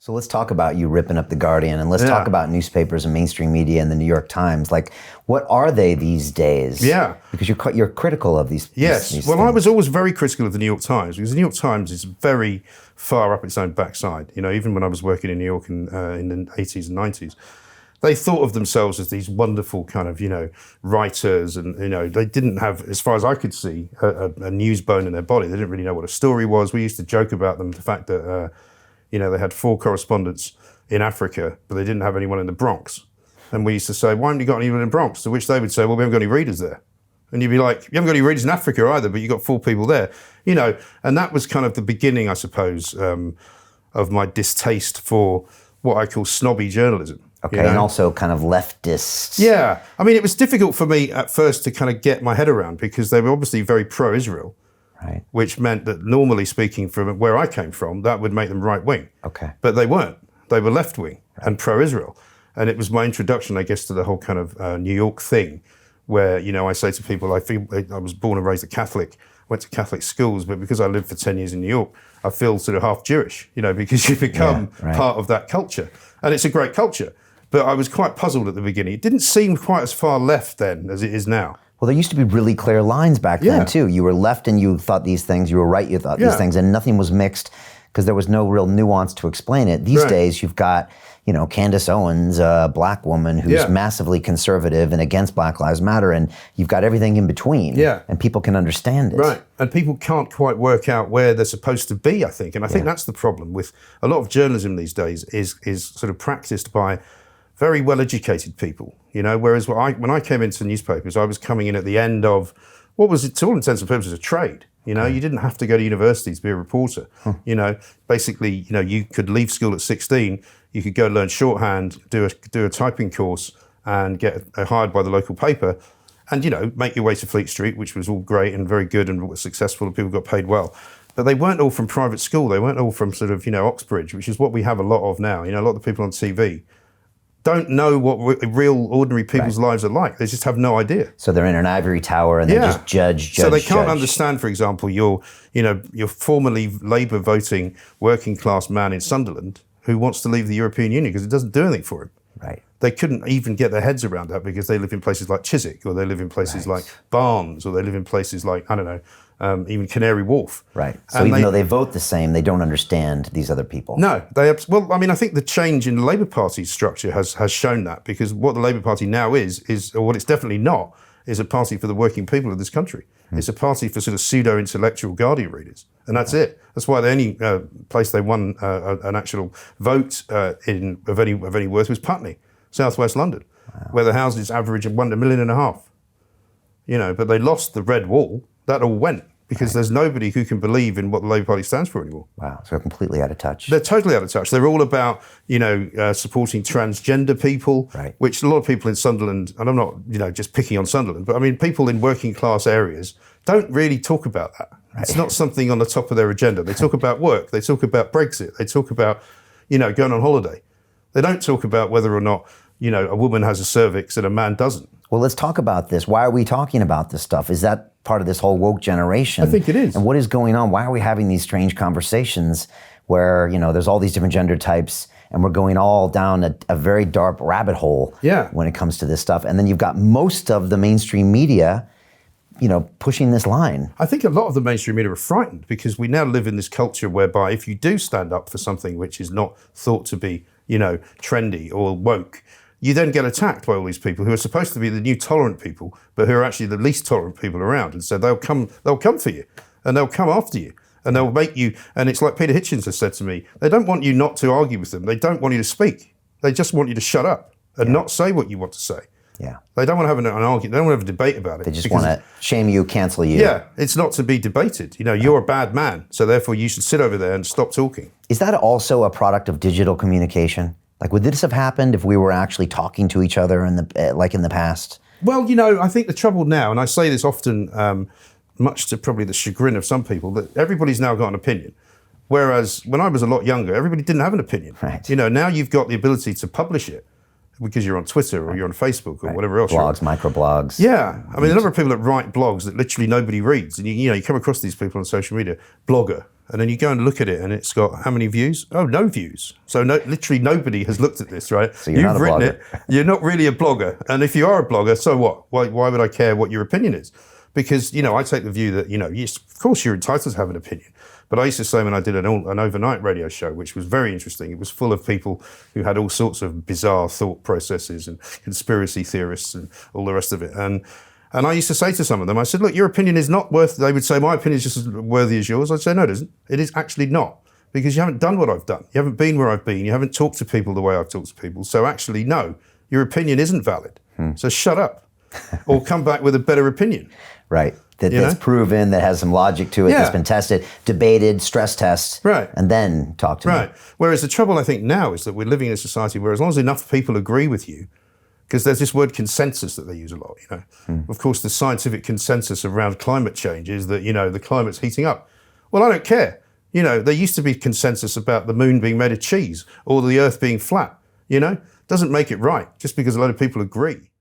So let's talk about you ripping up the Guardian, and let's talk about newspapers and mainstream media and the New York Times. Like, what are they these days? Yeah. Because you're critical of these. Yes. These well, things. I was always very critical of the New York Times because the New York Times is very far up its own backside. You know, even when I was working in New York in the 80s and 90s, they thought of themselves as these wonderful kind of, writers, and, they didn't have, as far as I could see, a news bone in their body. They didn't really know what a story was. We used to joke about them, the fact that, they had 4 correspondents in Africa, but they didn't have anyone in the Bronx. And we used to say, why haven't you got anyone in the Bronx? To which they would say, well, we haven't got any readers there. And you'd be like, you haven't got any readers in Africa either, but you've got 4 people there. And that was kind of the beginning, I suppose, of my distaste for what I call snobby journalism. Okay, and also kind of leftist. Yeah. I mean, it was difficult for me at first to kind of get my head around because they were obviously very pro-Israel. Right. Which meant that normally speaking from where I came from, that would make them right-wing. Okay. But they weren't. They were left-wing and pro-Israel. And it was my introduction, I guess, to the whole kind of New York thing where, I say to people, I was born and raised a Catholic, went to Catholic schools, but because I lived for 10 years in New York, I feel sort of half Jewish, because you become part of that culture. And it's a great culture. But I was quite puzzled at the beginning. It didn't seem quite as far left then as it is now. Well, there used to be really clear lines back then, too. You were left and you thought these things, you were right, you thought these things, and nothing was mixed because there was no real nuance to explain it. These days, you've got, Candace Owens, a black woman who's massively conservative and against Black Lives Matter, and you've got everything in between, and people can understand it. Right, and people can't quite work out where they're supposed to be, I think. And I think that's the problem with a lot of journalism these days is sort of practiced by very well-educated people, whereas when I came into newspapers, I was coming in at the end of what was, to all intents and purposes, a trade. You didn't have to go to university to be a reporter. Basically, you could leave school at 16, you could go learn shorthand, do a typing course, and get hired by the local paper, and make your way to Fleet Street, which was all great and very good and was successful, and people got paid well. But they weren't all from private school. They weren't all from sort of Oxbridge, which is what we have a lot of now. A lot of the people on TV don't know what real ordinary people's lives are like. They just have no idea. So they're in an ivory tower and they just judge. So they can't understand, for example, your formerly Labour voting working class man in Sunderland who wants to leave the European Union because it doesn't do anything for him. Right. They couldn't even get their heads around that because they live in places like Chiswick, or they live in places like Barnes, or they live in places like, I don't know, even Canary Wharf. Right. So even though they vote the same, they don't understand these other people. No. I think the change in the Labour Party's structure has shown that, because what the Labour Party now is, or what it's definitely not, is a party for the working people of this country. It's a party for sort of pseudo-intellectual Guardian readers. And that's it. That's why the only place they won an actual vote of any worth was Putney, southwest London, where the houses average $1.5 million. But they lost the red wall. That all went because there's nobody who can believe in what the Labour Party stands for anymore. Wow, so completely out of touch. They're totally out of touch. They're all about, supporting transgender people, which a lot of people in Sunderland, and I'm not, just picking on Sunderland, but I mean, people in working class areas don't really talk about that. Right. It's not something on the top of their agenda. They talk about work. They talk about Brexit. They talk about, going on holiday. They don't talk about whether or not, a woman has a cervix and a man doesn't. Well, let's talk about this. Why are we talking about this stuff? Is that part of this whole woke generation? I think it is. And what is going on? Why are we having these strange conversations where, there's all these different gender types and we're going all down a very dark rabbit hole when it comes to this stuff? And then you've got most of the mainstream media, pushing this line. I think a lot of the mainstream media are frightened because we now live in this culture whereby if you do stand up for something which is not thought to be, trendy or woke, you then get attacked by all these people who are supposed to be the new tolerant people, but who are actually the least tolerant people around. And so they'll come for you, and they'll come after you, and they'll make you. And it's like Peter Hitchens has said to me: they don't want you not to argue with them. They don't want you to speak. They just want you to shut up and not say what you want to say. Yeah. They don't want to have an argument. They don't want to have a debate about it. They just want to shame you, cancel you. Yeah, it's not to be debated. You're a bad man, so therefore you should sit over there and stop talking. Is that also a product of digital communication? Like, would this have happened if we were actually talking to each other in the past? Well, I think the trouble now, and I say this often, much to probably the chagrin of some people, that everybody's now got an opinion. Whereas when I was a lot younger, everybody didn't have an opinion. Right. Now you've got the ability to publish it because you're on Twitter or you're on Facebook or whatever else. Blogs, microblogs. Yeah. I mean, the number of people that write blogs that literally nobody reads. And you come across these people on social media, blogger, And then you go and look at it, and it's got how many views? Oh, no views. So literally nobody has looked at this, right? So you've written it. You're not really a blogger. And if you are a blogger, so what? Why would I care what your opinion is? Because, I take the view that, yes, of course you're entitled to have an opinion. But I used to say when I did an overnight radio show, which was very interesting, it was full of people who had all sorts of bizarre thought processes and conspiracy theorists and all the rest of it. And I used to say to some of them, I said, look, your opinion is not worth, they would say, my opinion is just as worthy as yours. I'd say, no, it isn't. It is actually not, because you haven't done what I've done. You haven't been where I've been. You haven't talked to people the way I've talked to people. So actually, no, your opinion isn't valid. So shut up or come back with a better opinion. Right. That's proven, that has some logic to it, that's been tested, debated, stress tests, and then talk to me. Right. Whereas the trouble, I think, now is that we're living in a society where as long as enough people agree with you, because there's this word consensus that they use a lot, Of course, the scientific consensus around climate change is that, the climate's heating up. Well, I don't care. There used to be consensus about the moon being made of cheese or the earth being flat, Doesn't make it right just because a lot of people agree.